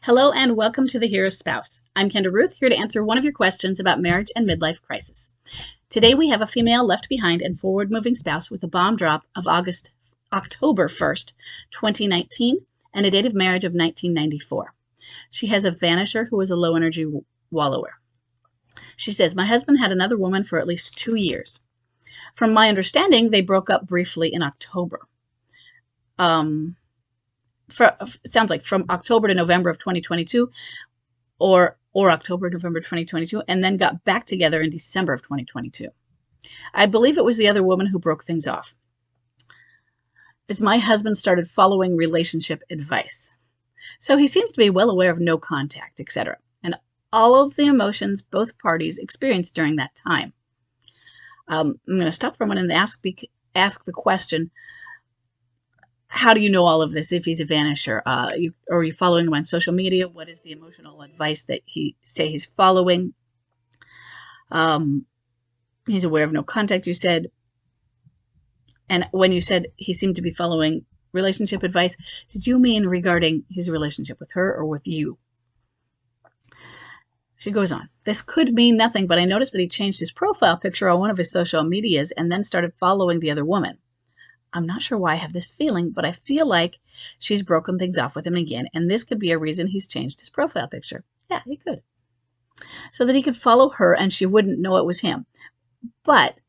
Hello and welcome to The Hero's Spouse. I'm Kendra Ruth, here to answer one of your questions about marriage and midlife crisis. Today we have a female left behind and forward-moving spouse with a bomb drop of October 1st, 2019, and a date of marriage of 1994. She has a vanisher who is a low-energy wallower. She says, my husband had another woman for at least 2 years. From my understanding, they broke up briefly in October. Sounds like from October to November of 2022 or October to November 2022, and then got back together in December of 2022. I believe it was the other woman who broke things off. It's my husband started following relationship advice. So he seems to be well aware of no contact, etc., and all of the emotions both parties experienced during that time. I'm going to stop for a minute and ask the question, how do you know all of this if he's a vanisher? Are you following him on social media? What is the emotional advice that he's following? He's aware of no contact, you said. And when you said he seemed to be following relationship advice, did you mean regarding his relationship with her or with you? She goes on. This could mean nothing, but I noticed that he changed his profile picture on one of his social medias and then started following the other woman. I'm not sure why I have this feeling, but I feel like she's broken things off with him again, and this could be a reason he's changed his profile picture. Yeah, he could. So that he could follow her and she wouldn't know it was him. But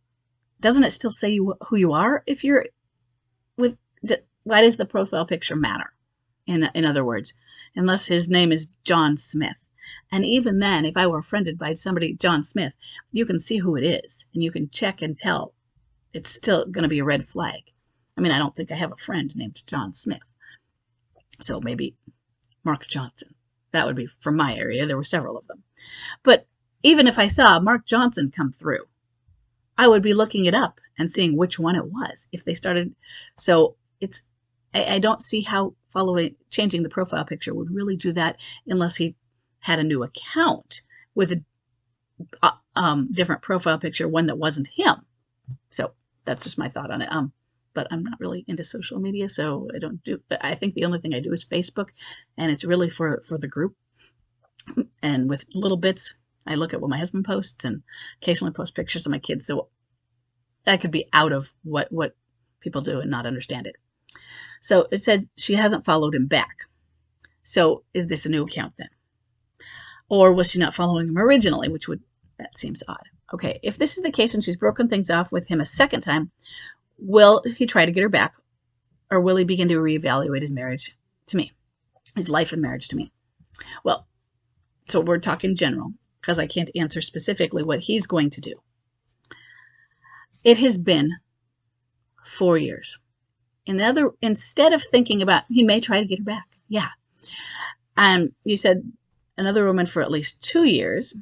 doesn't it still say who you are if you're with... Why does the profile picture matter? In other words, unless his name is John Smith. And even then, if I were friended by somebody, John Smith, you can see who it is, and you can check and tell. It's still going to be a red flag. I mean, I don't think I have a friend named John Smith. So maybe Mark Johnson. That would be from my area. There were several of them. But even if I saw Mark Johnson come through, I would be looking it up and seeing which one it was. If they started, so I don't see how changing the profile picture would really do that unless he had a new account with a different profile picture, one that wasn't him. So that's just my thought on it. But I'm not really into social media, so I think the only thing I do is Facebook, and it's really for the group. And with little bits, I look at what my husband posts and occasionally post pictures of my kids, so I could be out of what people do and not understand it. So it said she hasn't followed him back. So is this a new account then? Or was she not following him originally, that seems odd. Okay, if this is the case and she's broken things off with him a second time, will he try to get her back, or will he begin to reevaluate his marriage to me, his life and marriage to me? Well, so we're talking general, because I can't answer specifically what he's going to do. It has been 4 years. Instead of thinking about, he may try to get her back. Yeah. And you said another woman for at least 2 years.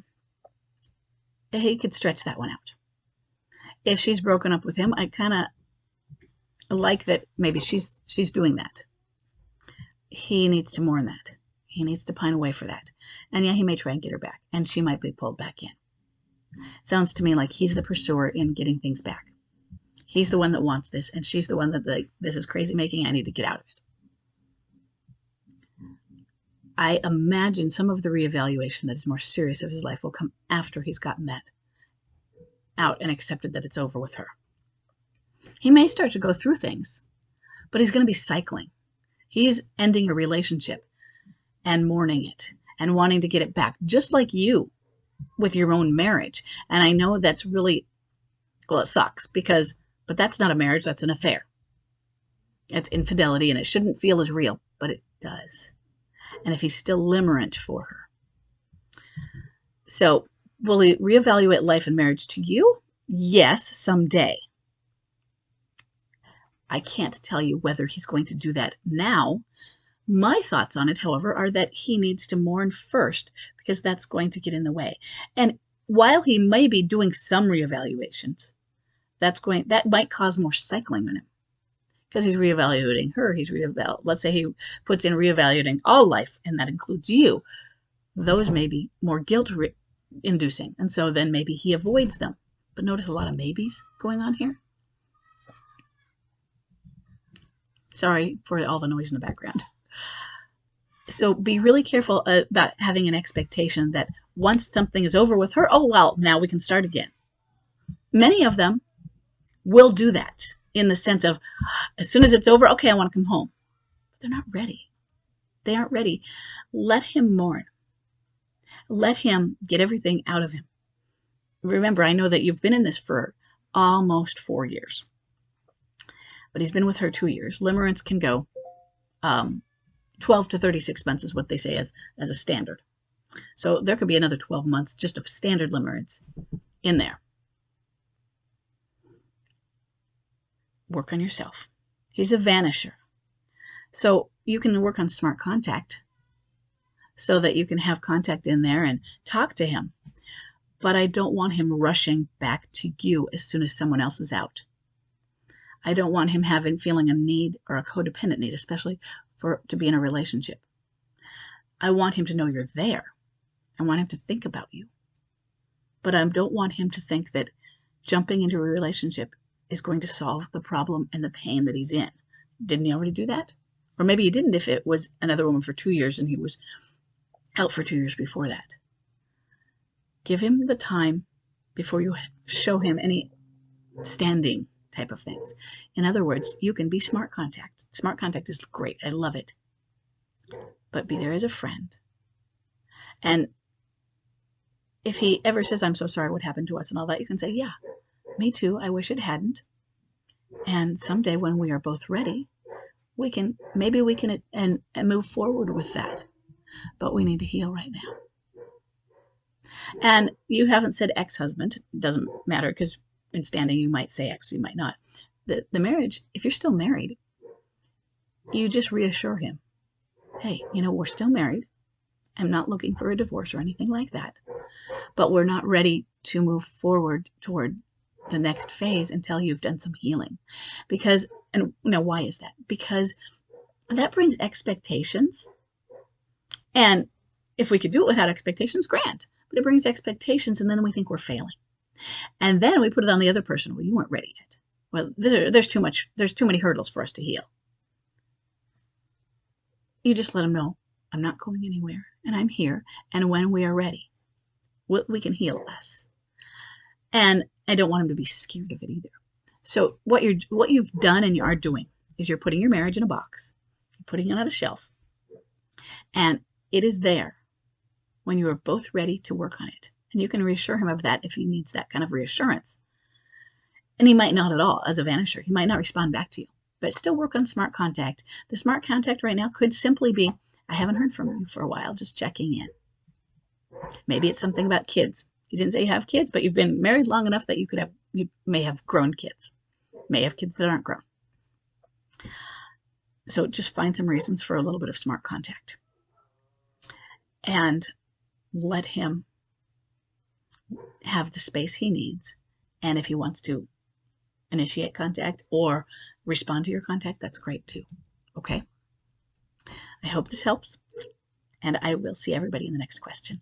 He could stretch that one out. If she's broken up with him, I kind of like that maybe she's doing that. He needs to mourn that. He needs to pine away for that. And yeah, he may try and get her back, and she might be pulled back in. Sounds to me like he's the pursuer in getting things back. He's the one that wants this, and she's the one that this is crazy making. I need to get out of it. I imagine some of the reevaluation that is more serious of his life will come after he's gotten that out and accepted that it's over with her. He may start to go through things, but he's going to be cycling. He's ending a relationship and mourning it and wanting to get it back, just like you with your own marriage. And I know that's really, well, it sucks but that's not a marriage, that's an affair. It's infidelity, and it shouldn't feel as real, but it does. And if he's still limerent for her. So will he reevaluate life and marriage to you? Yes, someday. I can't tell you whether he's going to do that now. My thoughts on it, however, are that he needs to mourn first, because that's going to get in the way. And while he may be doing some reevaluations, that might cause more cycling on him. Because he's reevaluating her, let's say he puts in reevaluating all life, and that includes you. Those may be more guilt-inducing, and so then maybe he avoids them. But notice a lot of maybes going on here. Sorry for all the noise in the background. So be really careful about having an expectation that once something is over with her, oh, well, now we can start again. Many of them will do that in the sense of, as soon as it's over, okay, I want to come home. But they're not ready. They aren't ready. Let him mourn. Let him get everything out of him. Remember, I know that you've been in this for almost 4 years, but he's been with her 2 years. Limerence can go 12 to 36 months is what they say as a standard. So there could be another 12 months just of standard limerence in there. Work on yourself. He's a vanisher. So you can work on smart contact so that you can have contact in there and talk to him. But I don't want him rushing back to you as soon as someone else is out. I don't want him feeling a need or a codependent need, especially to be in a relationship. I want him to know you're there. I want him to think about you. But I don't want him to think that jumping into a relationship is going to solve the problem and the pain that he's in. Didn't he already do that? Or maybe he didn't if it was another woman for 2 years and he was out for 2 years before that. Give him the time before you show him any standing type of things. In other words, you can be smart contact. Smart contact is great. I love it. But be there as a friend. And if he ever says, I'm so sorry what happened to us and all that, you can say, yeah, me too. I wish it hadn't. And someday when we are both ready, maybe we can and move forward with that. But we need to heal right now. And you haven't said ex-husband. It doesn't matter, because in standing you might say ex, you might not. The marriage, if you're still married, you just reassure him. Hey, we're still married. I'm not looking for a divorce or anything like that. But we're not ready to move forward toward the next phase until you've done some healing. Why is that? Because that brings expectations. And if we could do it without expectations, grand. But it brings expectations, and then we think we're failing. And then we put it on the other person. Well, you weren't ready yet. Well, there's too many hurdles for us to heal. You just let them know, I'm not going anywhere, and I'm here. And when we are ready, we can heal us. And I don't want him to be scared of it either. So what you've done and you are doing is you're putting your marriage in a box, you're putting it on a shelf, and it is there when you are both ready to work on it. And you can reassure him of that if he needs that kind of reassurance. And he might not at all as a vanisher. He might not respond back to you, but still work on smart contact. The smart contact right now could simply be, I haven't heard from you for a while, just checking in. Maybe it's something about kids. You didn't say you have kids, but you've been married long enough that you may have grown kids. May have kids that aren't grown. So just find some reasons for a little bit of smart contact. And let him have the space he needs. And if he wants to initiate contact or respond to your contact, that's great too. Okay? I hope this helps. And I will see everybody in the next question.